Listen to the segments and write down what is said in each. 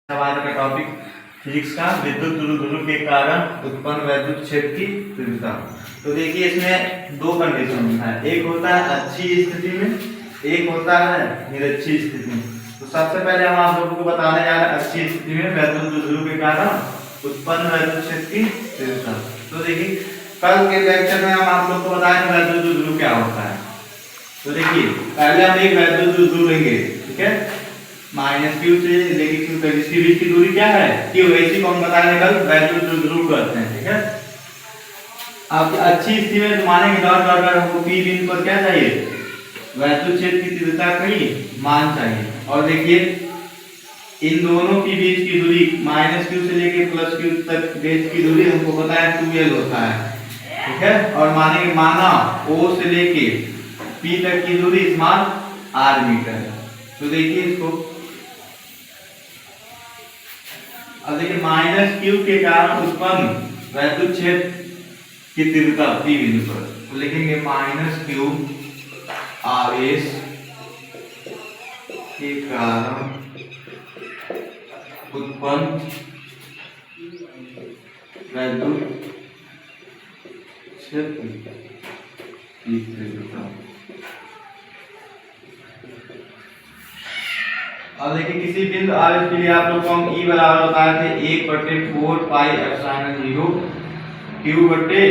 हमारे का topic physics का विद्युत ध्रुव के कारण उत्पन्न वैद्युत क्षेत्र की तीव्रता। तो देखिए इसमें दो कंडीशन है, एक होता है अच्छी स्थिति में, एक होता है निरक्षी स्थिति में। तो सबसे पहले हम आप लोगों को बताने जा रहे हैं अच्छी स्थिति में वैद्युत ध्रुव के कारण उत्पन्न वैद्युत क्षेत्र की तीव्रता। तो देखिए कल के लेक्चर में हम आप लोग को बताएंगे वैद्युत ध्रुव क्या होता है। तो देखिए पहले हम एक वैद्युत ध्रुव लेंगे, ठीक है, माइनस क्यू से लेके क्यू तक, इसके बीच की दूरी क्या है क्यू, इसी को हम बताने कल वैद्युत ध्रुव कहते हैं, ठीक है। अब अच्छी स्थिति में मानेंगे डॉट डॉट डॉट हमको पी बिंदु पर क्या चाहिए, वैद्युत क्षेत्र की तीव्रता का मान चाहिए। और देखिए इन दोनों के बीच की दूरी माइनस क्यू से लेके प्लस क्यू तक बीच की दूरी हमको पता है 2l होता है, ठीक है। और मानेंगे माना O से लेके P तक की दूरी स्मॉल r मीटर है। तो देखिए इसको, अब देखिए माइनस क्यू के कारण उत्पन्न वैद्युत क्षेत्र की तीव्रता P बिंदु पर, तो लिखेंगे माइनस क्यू आवेश के कारण उत्पन्न वैद्युत क्षेत्र की तीव्रता। अब देखिए किसी बिंदु आवेश के लिए आप लोग को हम E बराबर बताए थे 1/4 पाई एप्सिलॉन 0 Q बटे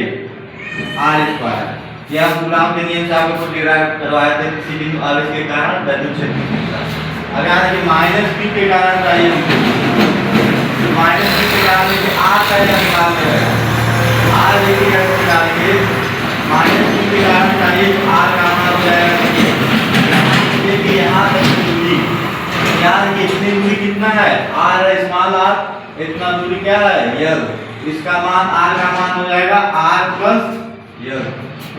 R स्क्वायर। यह कूलॉम के नियम से आप लोग को डिराइव करवाए थे किसी बिंदु आवेश के कारण वैद्युत क्षेत्र की तीव्रता। अब यहाँ देखिए माइनस Q के कारण चाहिए हमको, तो माइनस Q के कारण देखिए R का निकाल रहेगा, R देखिए कैसे निकालेंगे, माइनस Q के कारण चाहिए R का मान हो जाएगा, देखिए यहाँ तक दूरी, यहाँ देखिए इतनी दूरी कितना है r है, स्मॉल r, इतना दूरी क्या है l, इसका मान r का मान हो जाएगा r प्लस l।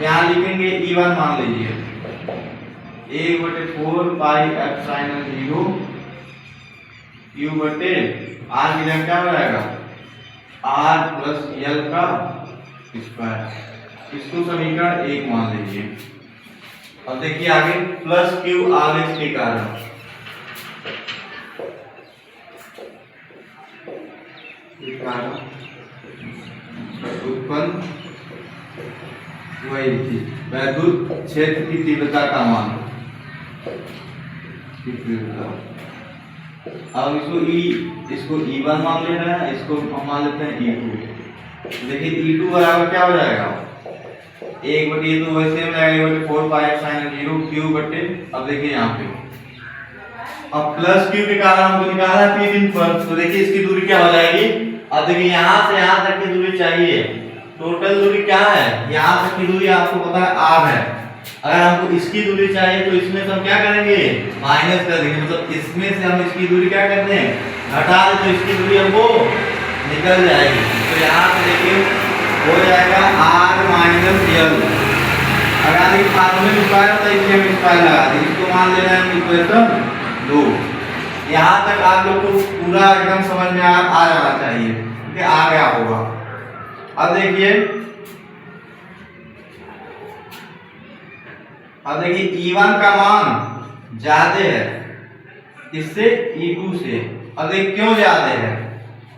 यहाँ लिखेंगे E1 मान लीजिए 1/4 पाई एप्सिलॉन 0 Q बटे r की जगह क्या हो जाएगा r प्लस l का स्क्वायर। इसको समीकरण 1 मान लीजिए। अब देखिए आगे प्लस Q आवेश के कारण उत्पन्न वैद्युत क्षेत्र की तीव्रता का मान, अब इसको E1 मान ले रहे हैं, इसको हम मान लेते हैं E2। देखिए E2 बराबर क्या हो जाएगा 1/2 वैसे हो जाएगा 1/4 पाई एप्सिलॉन 0 Q बटे, अब देखिए यहाँ पे अब प्लस Q के कारण हमको निकालना है P बिंदु पर, तो देखिए इसकी दूरी क्या हो जाएगी, अब देखिए यहाँ से यहाँ तक की दूरी चाहिए, टोटल दूरी क्या है, यहाँ तक की दूरी आपको पता है r है। अगर हमको इसकी दूरी चाहिए तो इसमें से हम क्या करेंगे माइनस कर देंगे, मतलब इसमें से हम इसकी दूरी क्या करते हैं घटा दें, तो इसकी दूरी हमको निकल जाएगी। तो यहाँ पे देखिए हो जाएगा r माइनस l। अगर देखिए फार्मूले में स्क्वायर होता है इसलिए हम स्क्वायर लगा देंगे, इसको मान ले रहे हैं इक्वेशन 2। यहाँ तक आप लोग को पूरा एकदम समझ में आ जाना चाहिए, ठीक है, आ गया होगा। अब देखिए E1 का मान ज्यादा है इससे E2 से। अब देखिए क्यों ज्यादा है,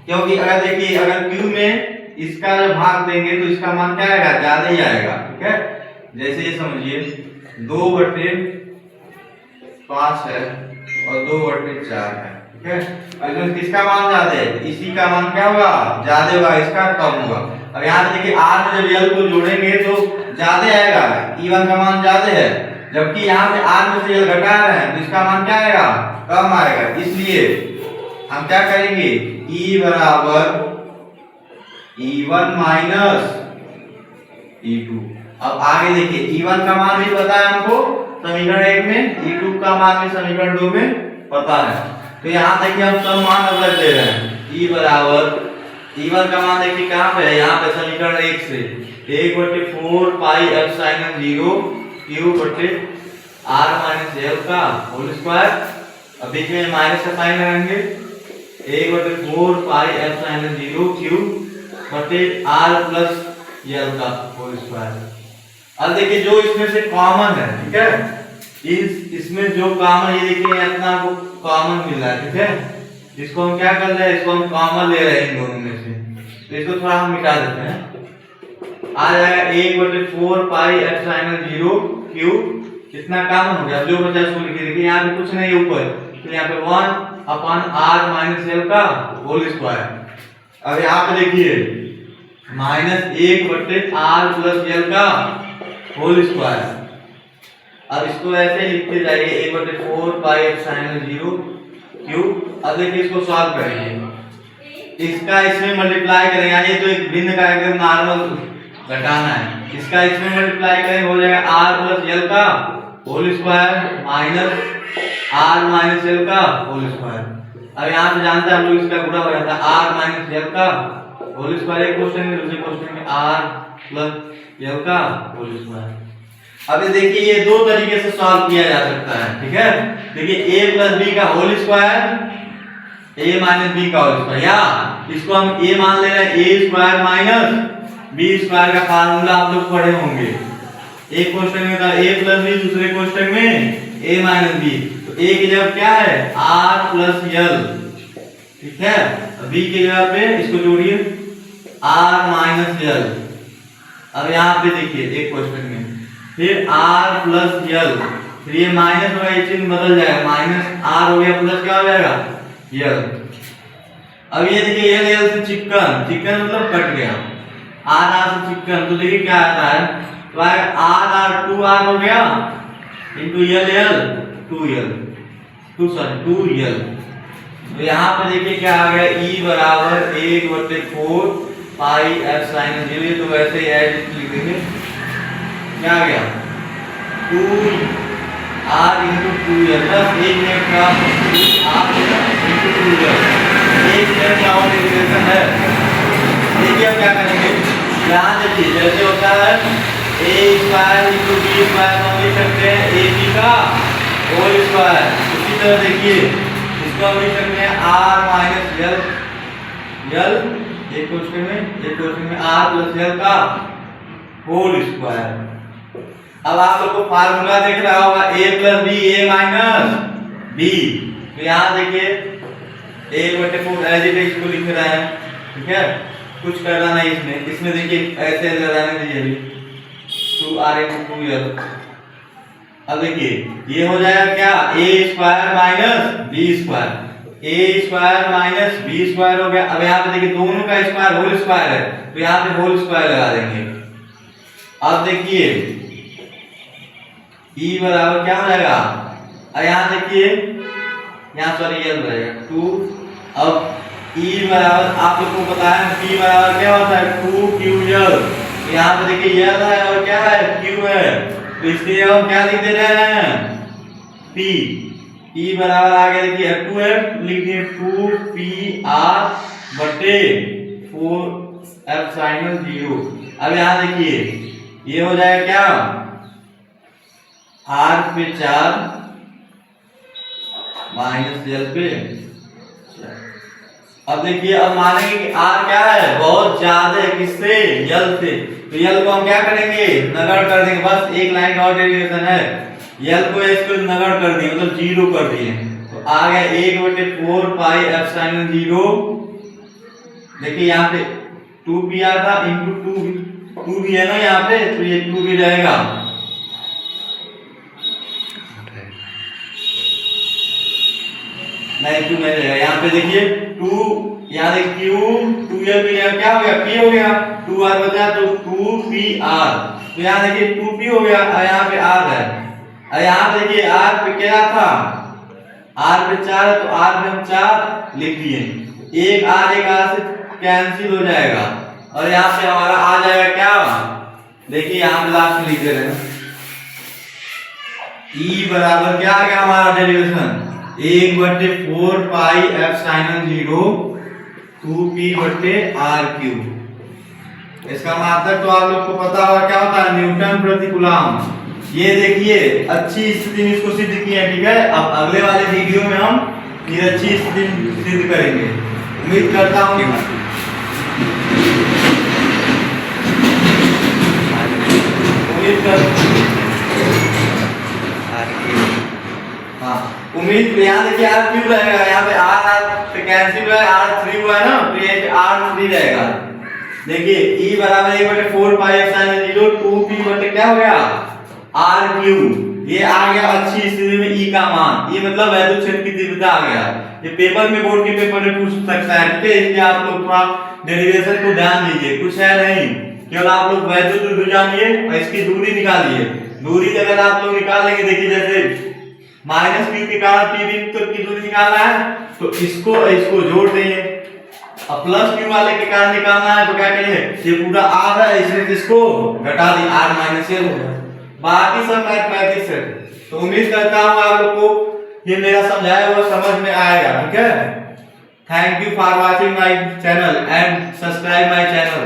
क्योंकि अगर देखिए अगर Q में इसका जब भाग देंगे तो इसका मान क्या आएगा ज्यादा ही आएगा, ठीक है। जैसे ये समझिए 2/5 है और 2/4 है, ठीक है। इसमें किसका मान ज्यादा है, इसी का मान क्या होगा ज्यादा होगा, इसका कम होगा। अब यहाँ पे देखिए r में जब l को जोड़ेंगे तो ज्यादा आएगा, E1 का मान ज्यादा है, जबकि यहाँ पे r में से l घटा रहे हैं तो इसका मान क्या आएगा कम आएगा। इसलिए हम क्या करेंगे E बराबर E1 माइनस E2। अब आगे देखिए E1 का मान भी पता है हमको समीकरण 1 में, E2 का मान भी समीकरण 2 में पता है। तो यहाँ देखिए हम सब मान अलग ले रहे हैं, E बराबर E1 का मान देखिए कहाँ पे है, यहाँ पे समीकरण 1 से 1/4 पाई एप्सिलॉन 0 Q बटे R माइनस L का होल स्क्वायर। अब बीच में माइनस का साइन लगाएंगे 1/4 पाई एप्सिलॉन 0 Q बटे R प्लस L का होल स्क्वायर। अब देखिए जो इसमें से कॉमन है, ठीक है, इसमें जो कॉमन ये देखिए इतना को कॉमन मिल रहा है, ठीक है, इसको हम क्या कर रहे हैं, इसको हम कॉमन ले रहे हैं इन दोनों में से, तो इसको थोड़ा हम मिटा देते हैं। आ जाएगा 1/4 पाई एप्सिलॉन 0 क्यूब, कितना कॉमन हो गया, जो बचा उसको लिख दीजिए। यहाँ पे कुछ नहीं ऊपर, तो यहाँ पे 1/r - l का होल स्क्वायर। अब यहाँ पे देखिए -1/r + l का होल स्क्वायर। अब इसको ऐसे लिखते जाइए 1/4 पाई एप्सिलॉन 0 क्यूब। अब देखिए इसको सॉल्व करेंगे, इसका इसमें मल्टीप्लाई करेंगे, ये तो एक भिन्न का एकदम नॉर्मल घटाना है, इसका इसमें मल्टीप्लाई करेंगे, हो जाएगा r + l का whole square minus r - l का होल स्क्वायर। अब यहाँ पे जानते हैं हम लोग, इसका गुणा हो जाता है r - l का होल स्क्वायर, एक क्वेश्चन में, दूसरे क्वेश्चन में r + l का होल स्क्वायर। अब देखिए ये दो तरीके से सॉल्व किया जा सकता है, ठीक है। देखिए a + b का होल स्क्वायर, a - b का होल स्क्वायर, या इसको हम a मान ले रहे हैं, a² - b² का फार्मूला आप लोग पढ़े होंगे। एक क्वेश्चन में था a + b, दूसरे क्वेश्चन में a - b, तो a की जगह क्या है r + l, ठीक है। b की जगह पे इसको जोड़िए r - l। अब यहाँ पे देखिए एक क्वेश्चन में फिर r + l, फिर ये माइनस होगा, ये चिन्ह बदल जाएगा, -r हो गया प्लस क्या हो जाएगा l। अब ये देखिए l से चिकन, चिकन मतलब कट गया, r से चिकन, तो देखिए क्या आता है, तो आएगा r 2r हो गया इंटू l 2l, 2l। तो यहाँ पे देखिए क्या आ गया, e = 1/4 पाई एप्सिलॉन 0, तो वैसे ही ऐड लिख देंगे, क्या आ गया 2r × 2l, बस एक मिनट का r × 2l, एक मिनट का और इंटीग्रेशन है। देखिए अब क्या करेंगे, यहाँ देखिए जैसे होता है a² × b² हम लिख सकते हैं ab का होल स्क्वायर, उसी तरह देखिए इसको हम लिख सकते हैं r - l, एक क्वेश्चन में r + l का होल स्क्वायर। अब आप लोग को फार्मूला देख रहा होगा a + b a - b, तो यहाँ देखिए 1/4 एज इट इज को लिख रहा है, ठीक है, कुछ करना नहीं इसमें देखिए ऐसे लगाने दीजिए 2r × 2l। अब देखिए ये हो जाएगा क्या a² - b², a² - b² हो गया। अब यहाँ पे देखिए दोनों का स्क्वायर होल स्क्वायर है, तो यहाँ पे होल स्क्वायर लगा देंगे। अब देखिए e बराबर क्या हो जाएगा, अब यहाँ देखिए यहाँ सॉरी l रहेगा 2। अब e बराबर आप लोग को पता है p बराबर क्या होता है 2ql, यहाँ पे देखिए l है और क्या है q है, तो इसलिए हम क्या लिख दे रहे हैं p। e बराबर आगे देखिए 2f लिखिए 2pr/4 एप्सिलॉन 0। अब यहाँ देखिए ये हो जाएगा क्या r पे 4 -l पे 4। अब देखिए अब मानेंगे कि r क्या है बहुत ज्यादा है, किससे l से, तो l को हम क्या करेंगे नगण्य कर देंगे, बस एक लाइन का और डेरिवेशन है, l को इसको नगण्य कर दिए मतलब 0 कर दिए, तो आ गया 1/4 पाई एप्सिलॉन 0। देखिए यहाँ पे 2p आ था इंटू 2 भी है ना यहाँ पे, तो ये 2 भी रहेगा, नहीं 2 नहीं रहेगा। यहाँ पे देखिए 2, यहाँ देखिए q 2l भी क्या हो गया p हो गया, 2r बचा तो 2pr, तो यहाँ देखिए 2p हो गया, और यहाँ पे r है, और यहाँ देखिए r पे क्या था r पे 4 है, तो r पे हम 4 लिख दिए, एक r से कैंसिल हो जाएगा, और यहाँ पे हमारा आ जाएगा क्या, देखिए यहाँ पे लास्ट में लिख दे रहे हैं e बराबर क्या आ गया हमारा डेरिवेशन 1/4 पाई एप्सिलॉन 0 2p/r³। इसका मतलब तो आप लोग को पता होगा क्या होता है न्यूटन प्रति कूलम। ये देखिए अच्छी स्थिति में इसको सिद्ध किया, ठीक है। अब अगले वाले वीडियो में हम ये अच्छी स्थिति सिद्ध करेंगे, उम्मीद करता हूँ हाँ उम्मीद यहाँ देखिए आर क्यों रहेगा, यहाँ पे आर आर से कैंसिल हुआ है, आर 3 हुआ है ना, तो ये आर 3 रहेगा। देखिए ई बराबर 1/4 पाई एप्सिलॉन 0 2p बटे क्या हो गया आर क्यू। ये आ गया अच्छी स्थिति में ई का मान, ये मतलब वैद्युत क्षेत्र की तीव्रता आ गया। ये पेपर में बोर्ड के पेपर में पूछ सकता है, ठीक है, इसलिए आप लोग थोड़ा डेरिवेशन को ध्यान दीजिए, कुछ है नहीं, केवल आप लोग वैद्युत ऊर्जा जानिए और इसकी दूरी निकालिए। दूरी अगर आप लोग निकाल लेंगे, देखिए जैसे माइनस क्यू के कारण पी बिंदु तक की दूरी निकालना है तो इसको जोड़ देंगे, अब प्लस क्यू वाले के कारण निकालना है तो क्या करेंगे, ये पूरा आर है इसमें इसको घटा दी आर माइनस एल हो गया। बाकी सब मैथमेटिक्स है, तो उम्मीद करता हूँ आप लोग को ये मेरा समझाया हुआ समझ में आएगा, ठीक है। Thank you for watching my channel and subscribe my channel.